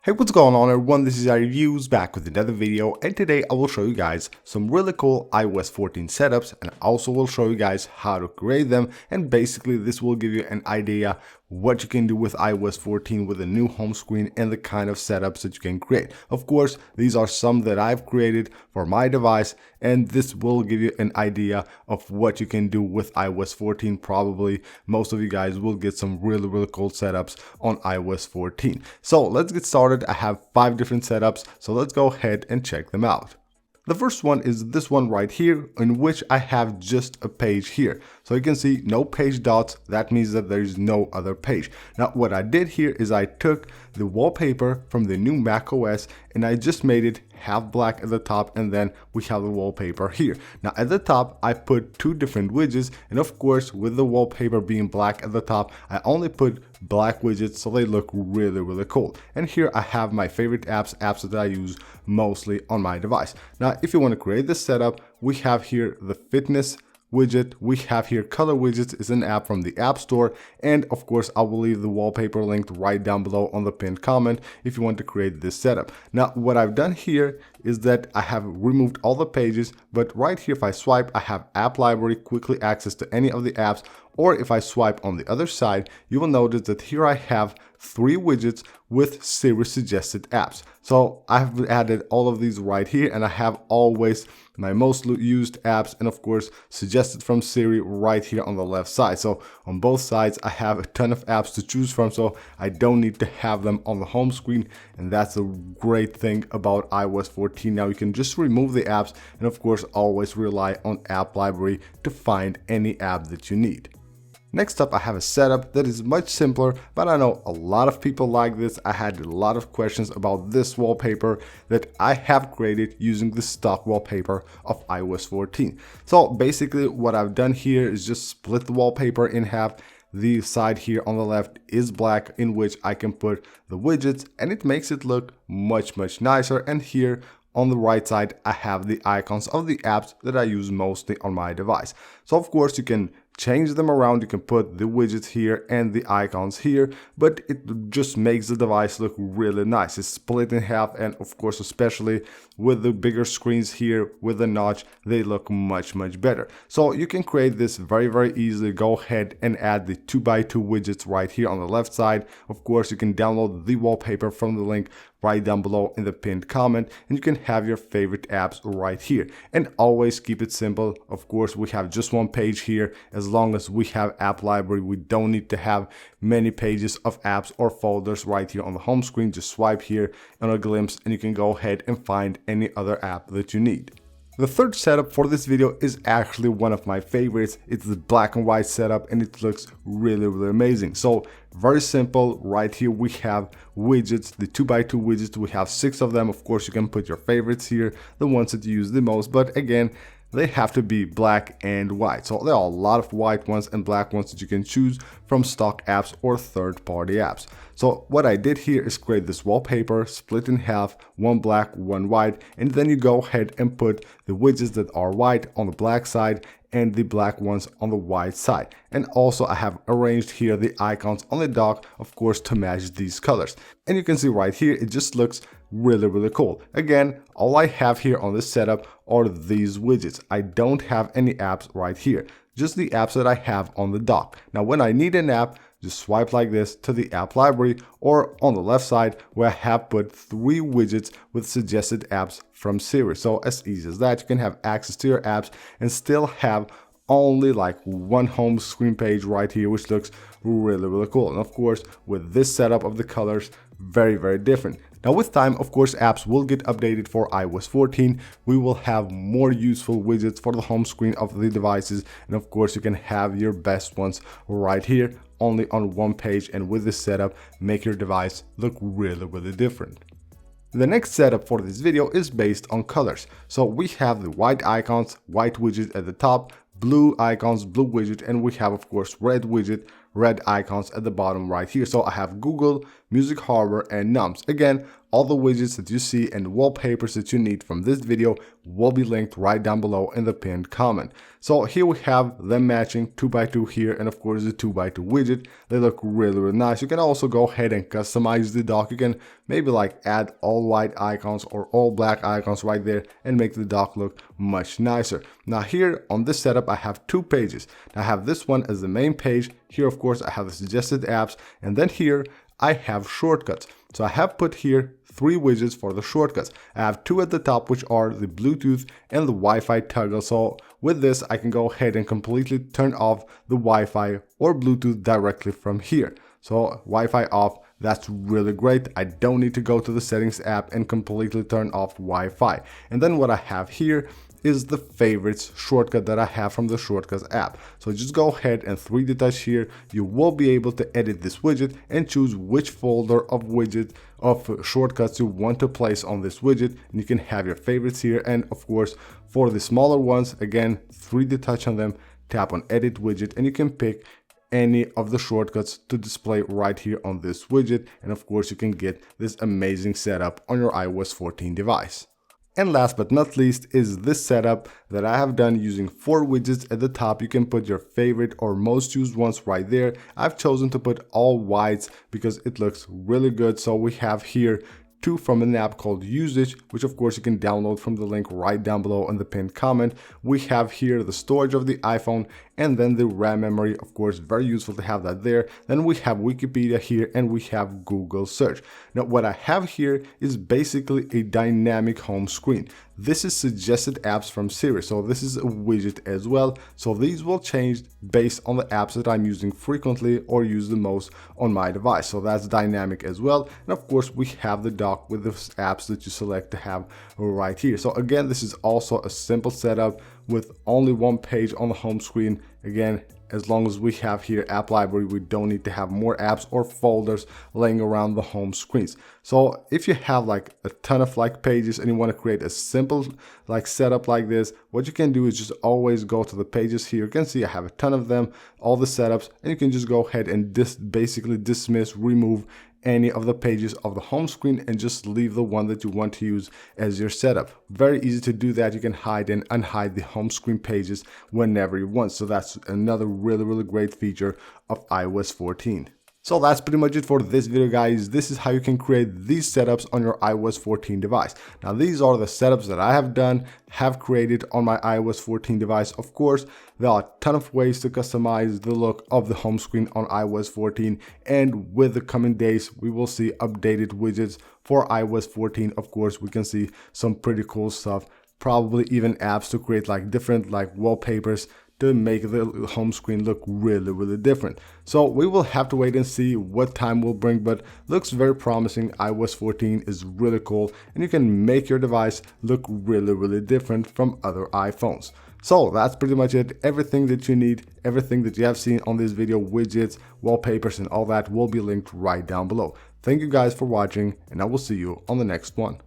Hey, what's going on everyone, this is iReviews back with another video, and today I will show you guys some really cool iOS 14 setups, and I also will show you guys how to create them, and basically this will give you an idea what you can do with iOS 14 with a new home screen and the kind of setups that you can create. Of course, these are some that I've created for my device, and this will give you an idea of what you can do with iOS 14. Probably most of you guys will get some really cool setups on iOS 14. So let's get started. I have 5 different setups, so let's go ahead and check them out. The first one is this one right here, in which I have just a page here. So you can see no page dots. That means that there is no other page. Now what I did here is I took the wallpaper from the new macOS and I just made it half black at the top, and then we have the wallpaper here. Now at the top I put 2 different widgets, and of course with the wallpaper being black at the top, I only put black widgets so they look really cool. And here I have my favorite apps that I use mostly on my device. Now if you want to create this setup, we have here the fitness widget, we have here color widgets, is an app from the App Store, and of course I will leave the wallpaper linked right down below on the pinned comment if you want to create this setup. Now what I've done here is that I have removed all the pages, but right here if I swipe, I have app library, quickly access to any of the apps, or if I swipe on the other side, you will notice that here I have 3 widgets with Siri suggested apps. So I've added all of these right here, and I have always my most used apps and of course suggested from Siri right here on the left side. So on both sides I have a ton of apps to choose from, so I don't need to have them on the home screen, and that's a great thing about iOS 14. Now you can just remove the apps and of course always rely on app library to find any app that you need. Next up, I have a setup that is much simpler, but I know a lot of people like this. I had a lot of questions about this wallpaper that I have created using the stock wallpaper of iOS 14. So basically what I've done here is just split the wallpaper in half. The side here on the left is black, in which I can put the widgets, and it makes it look much nicer. And here on the right side, I have the icons of the apps that I use mostly on my device. So of course you can change them around, you can put the widgets here and the icons here, but it just makes the device look really nice. It's split in half, and of course especially with the bigger screens here with the notch, they look much better. So you can create this very easily. Go ahead and add the 2x2 widgets right here on the left side. Of course you can download the wallpaper from the link right down below in the pinned comment, and you can have your favorite apps right here, and always keep it simple. Of course we have just one page here. As long as we have app library, we don't need to have many pages of apps or folders right here on the home screen. Just swipe here on a glimpse and you can go ahead and find any other app that you need. The third setup for this video is actually one of my favorites. It's the black and white setup, and it looks really amazing. So very simple. Right here we have widgets, the 2x2 widgets. We have 6 of them. Of course you can put your favorites here, the ones that you use the most, but again, they have to be black and white. So there are a lot of white ones and black ones that you can choose from stock apps or third-party apps. So what I did here is create this wallpaper, split in half, one black, one white, and then you go ahead and put the widgets that are white on the black side and the black ones on the white side. And also I have arranged here the icons on the dock, of course, to match these colors. And you can see right here, it just looks really cool. Again, all I have here on this setup are these widgets. I don't have any apps right here, just the apps that I have on the dock. Now when I need an app, just swipe like this to the app library, or on the left side where I have put 3 widgets with suggested apps from Siri. So as easy as that, you can have access to your apps and still have only like one home screen page right here, which looks really cool. And of course with this setup of the colors, very different. Now with time, of course, apps will get updated for iOS 14. We will have more useful widgets for the home screen of the devices, and of course you can have your best ones right here only on one page, and with this setup make your device look really different. The next setup for this video is based on colors. So we have the white icons, white widget at the top, blue icons, blue widget, and we have of course red widget red icons at the bottom right here. So I have Google, Music Harbor, and Nums. Again, all the widgets that you see and wallpapers that you need from this video will be linked right down below in the pinned comment. So here we have them matching 2x2 here, and of course the 2x2 widget. They look really nice. You can also go ahead and customize the dock. You can maybe like add all white icons or all black icons right there and make the dock look much nicer. Now here on this setup I have two pages. I have this one as the main page. Here of course I have the suggested apps, and then here I have shortcuts. So I have put here 3 widgets for the shortcuts. I have 2 at the top, which are the Bluetooth and the Wi-Fi toggle. So with this, I can go ahead and completely turn off the Wi-Fi or Bluetooth directly from here. So Wi-Fi off, that's really great. I don't need to go to the settings app and completely turn off Wi-Fi. And then what I have here is the favorites shortcut that I have from the shortcuts app. So just go ahead and 3D touch here. You will be able to edit this widget and choose which folder of shortcuts you want to place on this widget, and you can have your favorites here. And of course, for the smaller ones, again, 3D touch on them, tap on edit widget, and you can pick any of the shortcuts to display right here on this widget. And of course, you can get this amazing setup on your iOS 14 device. And last but not least is this setup that I have done using 4 widgets at the top. You can put your favorite or most used ones right there. I've chosen to put all whites because it looks really good. So we have here 2 from an app called Usage, which of course you can download from the link right down below in the pinned comment. We have here the storage of the iPhone, and then the RAM memory, of course, very useful to have that there. Then we have Wikipedia here, and we have Google search. Now what I have here is basically a dynamic home screen. This is suggested apps from Siri, so this is a widget as well. So these will change based on the apps that I'm using frequently or use the most on my device. So that's dynamic as well. And of course we have the dock with the apps that you select to have right here. So again, this is also a simple setup with only 1 page on the home screen. Again, as long as we have here app library, we don't need to have more apps or folders laying around the home screens. So if you have like a ton of like pages and you want to create a simple like setup like this, what you can do is just always go to the pages here. You can see I have a ton of them, all the setups, and you can just go ahead and basically dismiss, remove any of the pages of the home screen and just leave the one that you want to use as your setup. Very easy to do that. You can hide and unhide the home screen pages whenever you want. So that's another really great feature of iOS 14. So that's pretty much it for this video, guys. This is how you can create these setups on your iOS 14 device. Now, these are the setups that I have created on my iOS 14 device. Of course, there are a ton of ways to customize the look of the home screen on iOS 14. And with the coming days, we will see updated widgets for iOS 14. Of course, we can see some pretty cool stuff, probably even apps to create like different like wallpapers to make the home screen look really different. So we will have to wait and see what time will bring, but looks very promising. iOS 14 is really cool, and you can make your device look really different from other iPhones. So that's pretty much it. Everything that you need, everything that you have seen on this video, widgets, wallpapers, and all that will be linked right down below. Thank you guys for watching, and I will see you on the next one.